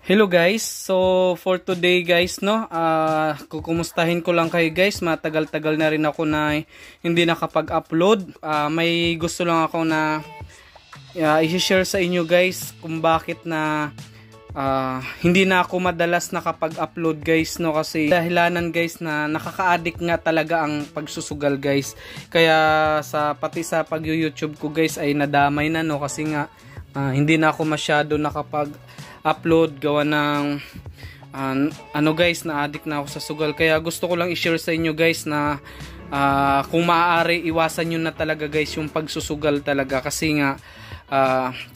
Hello guys, so for today guys no, kukumustahin ko lang kayo guys. Matagal-tagal na rin ako na hindi nakapag-upload. May gusto lang ako na i-share sa inyo guys kung bakit na hindi na ako madalas nakapag-upload guys no, kasi dahilanan guys na nakaka-addict nga talaga ang pagsusugal guys. Kaya pati sa pag-YouTube ko guys ay nadamay na no, kasi nga hindi na ako masyado nakapag-upload gawa ng ano guys, na addict na ako sa sugal. Kaya gusto ko lang i-share sa inyo guys na kung maaari iwasan nyo na talaga guys yung pagsusugal talaga, kasi nga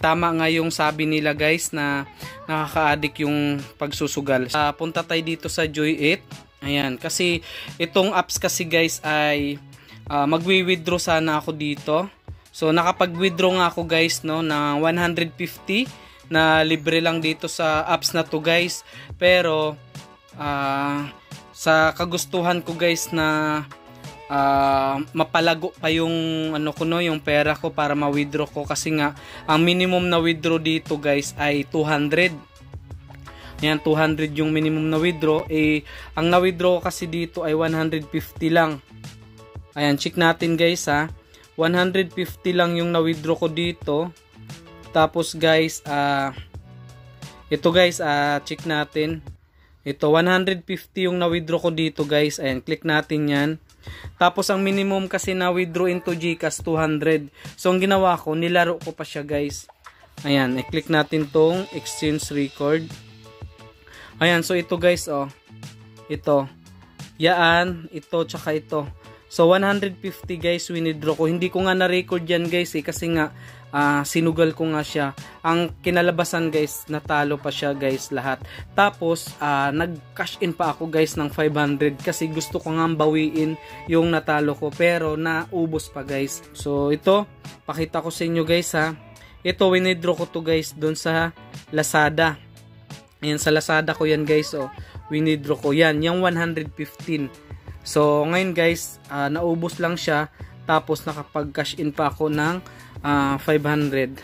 tama nga yung sabi nila guys na nakaka-addict yung pagsusugal. Punta tayo dito sa Joy 8. Ayan, kasi itong apps kasi guys ay magwi-withdraw sana ako dito. So nakapag-withdraw nga ako guys no na 150 na libre lang dito sa apps na to guys. Pero sa kagustuhan ko guys na mapalago pa yung ano ko no, yung pera ko para ma-withdraw ko, kasi nga ang minimum na withdraw dito guys ay 200. Yan, 200 yung minimum na withdraw. Ang na-withdraw kasi dito ay 150 lang. Ayan, check natin guys ha. 150 lang yung na-withdraw ko dito. Tapos guys, ito guys, check natin. Ito, 150 yung na-withdraw ko dito guys. Ayan, click natin yan. Tapos ang minimum kasi na-withdraw into GCash 200. So ang ginawa ko, nilaro ko pa siya guys. Ayan, i-click natin tong exchange record. Ayan, so ito guys, oh. Ito. Yan, ito, tsaka ito. So 150 guys, winidraw ko. Hindi ko nga na-record yan guys kasi nga sinugal ko nga siya. Ang kinalabasan guys, natalo pa siya guys lahat. Tapos nag-cash in pa ako guys ng 500 kasi gusto ko nga bawiin yung natalo ko, pero naubos pa guys. So ito, pakita ko sa inyo guys ha. Ito, winidraw ko to guys doon sa Lazada. Ayan, sa Lazada ko yan guys, oh. Winidraw ko yan, yung 115. So ngayon guys, naubos lang siya. Tapos nakapag-cash in pa ako ng 500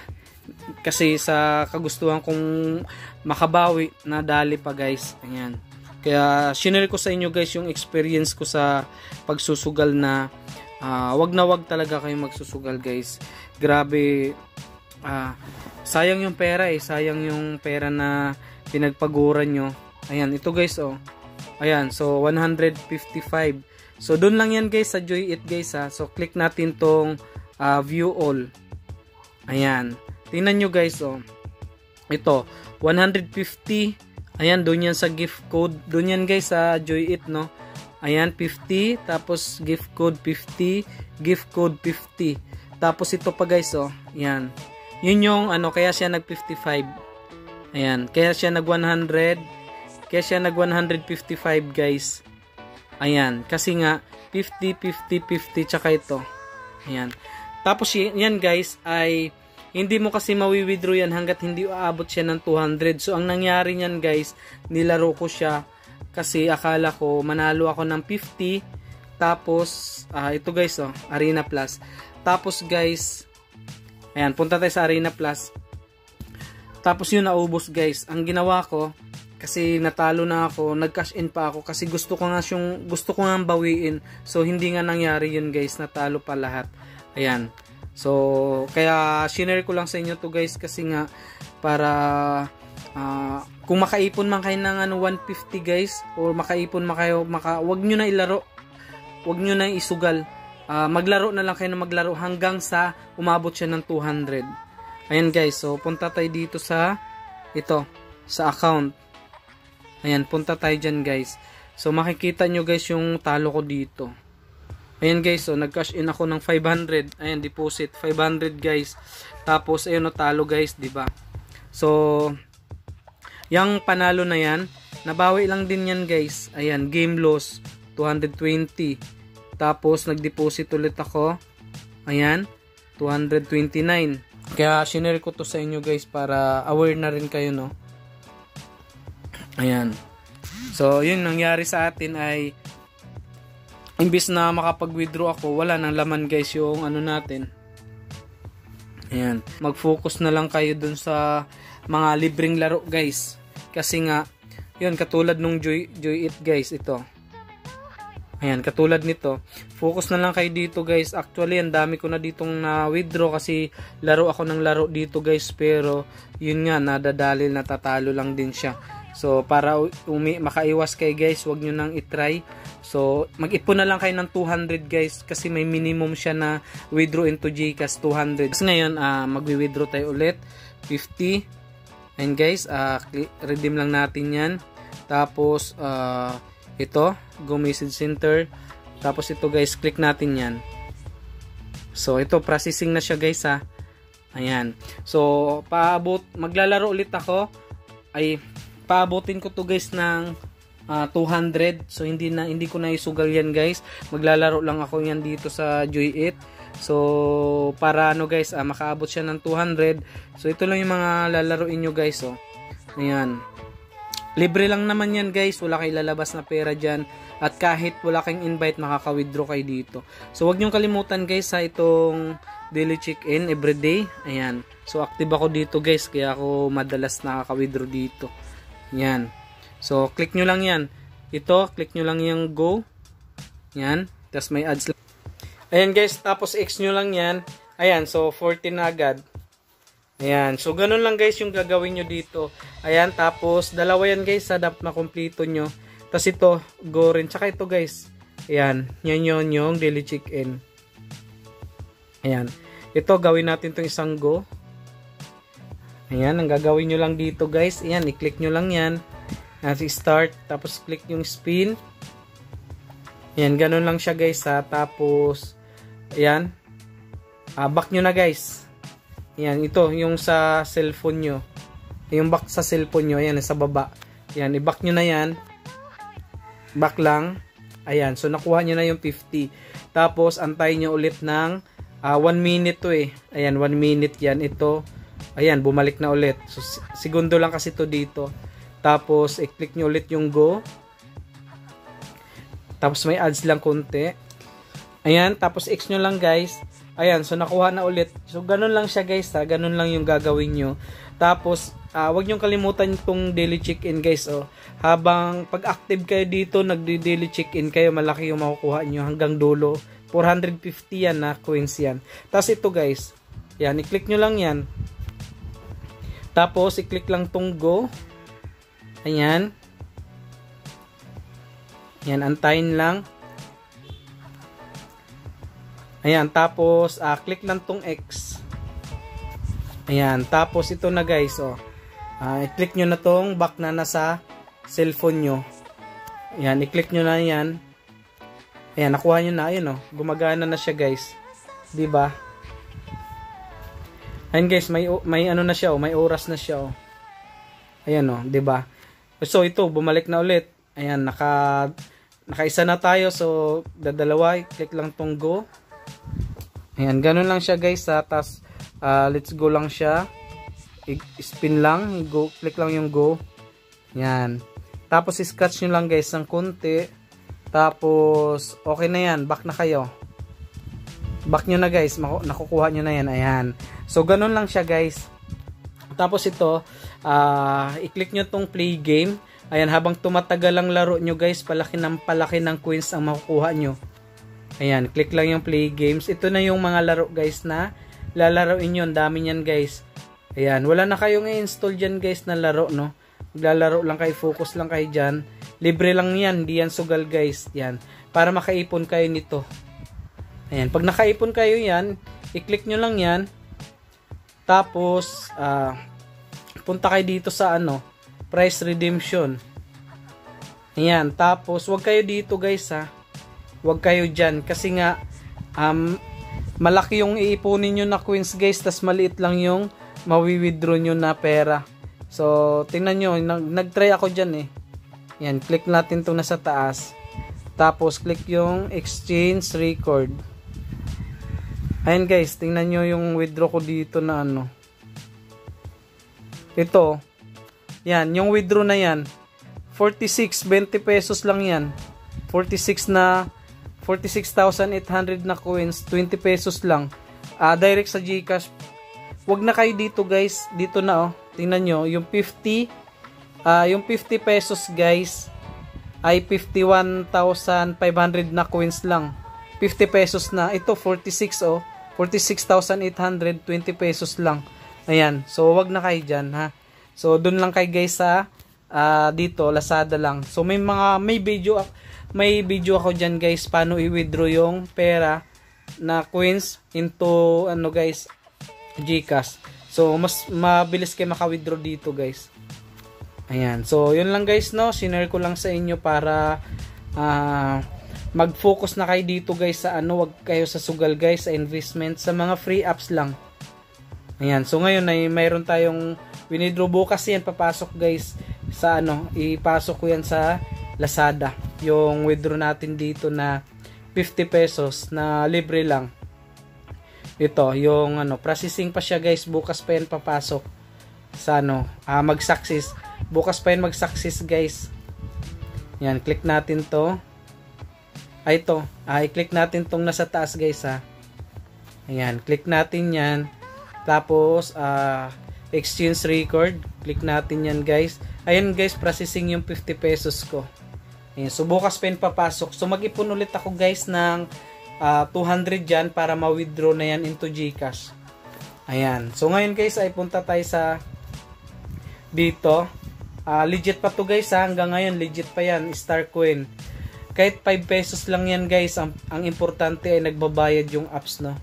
kasi sa kagustuhan kong makabawi, nadali pa guys. Ayan, kaya shinare ko sa inyo guys yung experience ko sa pagsusugal na wag na wag talaga kayo magsusugal guys. Grabe, sayang yung pera sayang yung pera na pinagpaguran nyo. Ayan, ito guys, oh. Ayan, so 155. So doon lang yan guys sa Joy 8 guys ha. So click natin tong view all. Ayan, tingnan nyo guys, oh. Ito 150. Ayan, doon yan sa gift code. Doon yan guys sa Joy 8 no. Ayan, 50. Tapos gift code 50. Gift code 50. Tapos ito pa guys, oh. Ayan, yun yung ano, kaya siya nag 55. Ayan, kaya siya nag 100. Kaya siya nag 155 guys. Ayan, kasi nga 50, 50, 50 tsaka ito. Ayan. Tapos yan guys ay hindi mo kasi mawi-withdraw yan hanggat hindi aabot siya ng 200. So ang nangyari niyan guys, nilaro ko siya kasi akala ko manalo ako ng 50. Tapos ito guys, oh, Arena Plus. Tapos guys, ayan, punta tayo sa Arena Plus. Tapos yun, naubos guys. Ang ginawa ko, kasi natalo na ako, nag-cash in pa ako kasi gusto ko nga bawiin. So hindi nga nangyari yun guys, natalo pa lahat. Ayan. So kaya shinare ko lang sa inyo to guys, kasi nga para kung makaipon man kayo ng 150 guys, or makaipon man kayo, wag nyo na ilaro. Wag nyo na isugal. Maglaro na lang kayo na maglaro hanggang sa umabot siya ng 200. Ayan guys, so punta tayo dito sa ito, sa account. Ayan, punta tayo dyan guys. So makikita nyo guys yung talo ko dito. Ayan guys, so nag-cash in ako ng 500. Ayan, deposit 500 guys. Tapos ayun, no, talo guys, di ba? So yung panalo na yan, nabawi lang din yan guys. Ayan, game loss 220. Tapos nag-deposit ulit ako. Ayan, 229. Kaya shinare ko to sa inyo guys para aware na rin kayo, no. Ayan. So yun nangyari sa atin ay imbis na makapag-withdraw ako, wala nang laman guys yung ano natin. Ayan, mag-focus na lang kayo dun sa mga libreng laro guys. kasi nga yun, katulad nung Joy It guys, ito. Ayan, katulad nito. Focus na lang kayo dito guys. Actually, ang dami ko na ditong na-withdraw kasi laro ako ng laro dito guys. Pero, yun nga, nadadali, natatalo lang din siya. So, para makaiwas kayo guys, wag nyo nang itry. So, mag-ipon na lang kayo ng 200 guys. Kasi may minimum siya na withdraw into GCash 200. Kasi ngayon, mag-withdraw tayo ulit. 50. And guys, redeem lang natin yan. Tapos, ito, go message center. Tapos ito guys, click natin yan. So ito, processing na siya guys ha. Ayan. So maglalaro ulit ako. Ay, paabutin ko to guys ng 200. So hindi ko na isugal yan guys. Maglalaro lang ako yan dito sa Joy It. So para ano guys, makaabot siya ng 200. So ito lang yung mga lalaroin nyo guys. Oh. Ayan. Libre lang naman yan guys, wala kayong lalabas na pera dyan. At kahit wala kayong invite, makaka-withdraw kayo dito. So wag niyong kalimutan guys sa itong daily check-in everyday. Ayan. So active ako dito guys, kaya ako madalas nakaka-withdraw dito. Ayan. So click nyo lang yan. Ito, click nyo lang yung go. Ayan. Tapos may ads. Ayan guys, tapos X nyo lang yan. Ayan, so 14 na agad. Ayan, so ganun lang guys yung gagawin nyo dito. Ayan, tapos dalawa yan guys sa dapat makumpleto nyo. Tapos ito, go rin. Tsaka ito guys. Ayan, yan yung daily check-in. Ayan, ito gawin natin itong isang go. Ayan, ang gagawin nyo lang dito guys. Ayan, i-click nyo lang yan. At start, tapos click yung spin. Ayan, ganun lang siya guys ha. Tapos, ayan, back nyo na guys. Ayan, ito, yung sa cellphone nyo. Yung back sa cellphone nyo, ayan, sa baba. Ayan, i-back nyo na yan. Back lang. Ayan, so nakuha nyo na yung 50. Tapos, antayin nyo ulit ng 1 minute to eh. Ayan, 1 minute yan. Ito, ayan, bumalik na ulit. So, segundo lang kasi to dito. Tapos, i-click nyo ulit yung go. Tapos, may ads lang konti. Ayan, tapos X nyo lang guys. Ayan, so nakuha na ulit. So, ganun lang siya guys ha. Ganun lang yung gagawin nyo. Tapos, wag nyo kalimutan itong daily check-in guys. Oh. Habang pag-active kayo dito, nagdi-daily check-in kayo, malaki yung makukuha nyo hanggang dulo. 450 yan na coins yan. Tapos ito guys. Yan, i-click nyo lang yan. Tapos, i-click lang tong go. Ayan. Yan, antayin lang. Ayan, tapos click lang tong X. Ayan, tapos ito na guys, oh. I-click nyo na tong back na nasa cellphone nyo. Ayan, i-click nyo na yan. Ayan, nakuha nyo na, ayun oh. Gumagana na siya guys. 'Di ba? Ayan guys, may ano na siya, oh, may oras na siya, oh. Ayan oh, 'di ba? So ito, bumalik na ulit. Ayan, nakaisa na tayo, so dadalawa, i-click lang tong go. Ayan, ganun lang siya guys ha. Tapos, let's go lang siya. I-spin lang. Go, click lang yung go. Ayan. Tapos, i-scratch nyo lang guys ng konti. Tapos, okay na yan. Back na kayo. Back nyo na guys. Nakukuha nyo na yan. Ayan. So, ganun lang siya guys. Tapos ito, i-click nyo tong play game. Ayan, habang tumatagal ang laro nyo guys, palaki ng coins ang makukuha nyo. Ayan, click lang yung play games. Ito na yung mga laro guys na lalaroin nyo. Ang dami nyan guys. Ayan, wala na kayong i-install dyan guys na laro, no? Maglalaro lang kayo, focus lang kayo dyan. Libre lang yan, di yan sugal guys. Yan, para makaipon kayo nito. Ayan, pag nakaipon kayo yan, i-click nyo lang yan. Tapos, punta kayo dito sa ano, price redemption. Ayan, tapos, wag kayo dito guys ha. Huwag kayo dyan. Kasi nga, malaki yung iipunin nyo na coins guys. Tas maliit lang yung mawi-withdraw nyo na pera. So, tingnan nyo. Nag-try ako dyan eh. Yan, click natin itong nasa taas. Tapos, click yung exchange record. Ayan guys, tingnan nyo yung withdraw ko dito na ano. Ito. Yan, yung withdraw na yan. 46, 20 pesos lang yan. 46,800 na coins, 20 pesos lang. Direct sa GCash. Wag na kayo dito guys. Dito na oh. Tingnan nyo, yung 50, yung 50 pesos guys ay 51,500 na coins lang. 50 pesos na. Ito 46 oh. 46,820 pesos lang. Ayan. So wag na kayo dyan ha. So dun lang kayo guys sa dito Lazada lang. So may video ako dyan guys paano i-withdraw yung pera na coins into ano guys GCash. So mas mabilis kayo maka-withdraw dito guys. Ayan. So yun lang guys no. Sinare ko lang sa inyo para mag-focus na kayo dito guys sa ano, wag kayo sa sugal guys, sa investment, sa mga free apps lang. Ayan. So ngayon ay mayroon tayong winidraw bukas yan, papasok guys sa ano, ipasok ko yan sa Lazada. Yung withdraw natin dito na 50 pesos na libre lang. Ito, yung ano, processing pa siya guys, bukas pa yan papasok sa ano, mag-success. Bukas pa yan mag-success guys. Yan, click natin to. Ay ito, i-click natin tong nasa taas guys ha. Ayan, click natin yan. Tapos, exchange record. Click natin yan guys. Ayan guys, processing yung 50 pesos ko. Ayan, so bukas pa yun papasok. So mag-ipon ulit ako guys ng 200 dyan para ma-withdraw na yan into GCash. Ayan. So ngayon guys ay punta tayo sa dito. Legit pa to guys ha. Hanggang ngayon legit pa yan. Star Coin. Kahit 5 pesos lang yan guys. Ang importante ay nagbabayad yung apps no.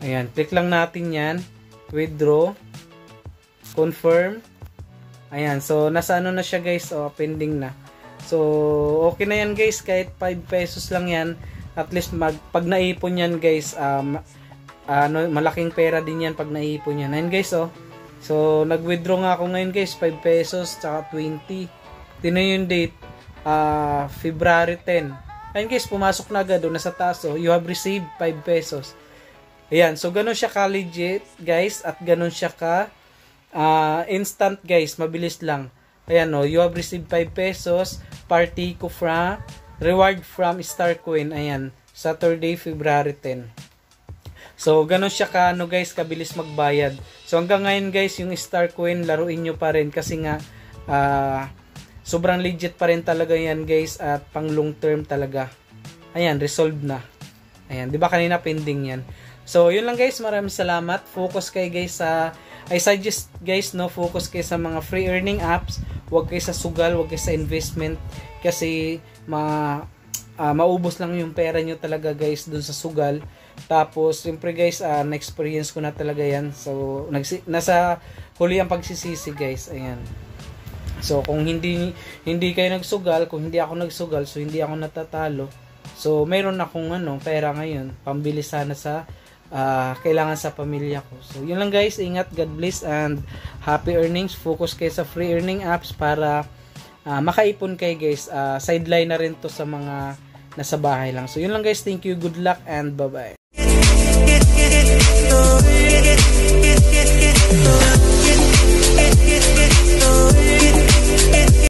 Ayan. Click lang natin yan. Withdraw. Confirm. Ayan. So nasa ano na siya guys. Pending na. So okay na yan guys. Kahit 5 pesos lang yan. At least pag naipon yan guys, malaking pera din yan pag naipon yan. Ayan guys oh. So nag-withdraw nga ako ngayon guys, 5 pesos tsaka 20. Tingnan yung date, February 10. Ayan guys, pumasok na agad nasa taas oh. You have received 5 pesos. Ayan, so ganun siya ka legit guys at ganun siya ka instant guys, mabilis lang. Ayan oh, you have received 5 pesos, party ko from reward from Star Coin. Ayan, Saturday, February 10. So, ganun siya ka, ano guys, kabilis magbayad. So, hanggang ngayon guys, yung Star Coin, laruin nyo pa rin kasi nga, sobrang legit pa rin talaga yan guys at pang long term talaga. Ayan, resolved na. Ayan, di ba kanina pending yan. So, yun lang guys, maraming salamat. Focus kayo guys sa, I suggest guys, no, focus kayo sa mga free earning apps. Huwag kayo sa sugal, huwag kayo sa investment. Kasi, maubos lang yung pera nyo talaga guys dun sa sugal. Tapos siyempre guys, na-experience ko na talaga yan. So nasa huli ang pagsisisi guys. Ayan. So kung hindi kayo nagsugal, kung hindi ako nagsugal, so hindi ako natatalo. So mayroon akong pera ngayon, pambili sana sa kailangan sa pamilya ko. So yun lang guys, ingat, God bless and happy earnings. Focus kayo sa free earning apps para makaipon kayo guys. Sideline na rin to sa mga nasa bahay lang. So yun lang guys, thank you, good luck and bye bye.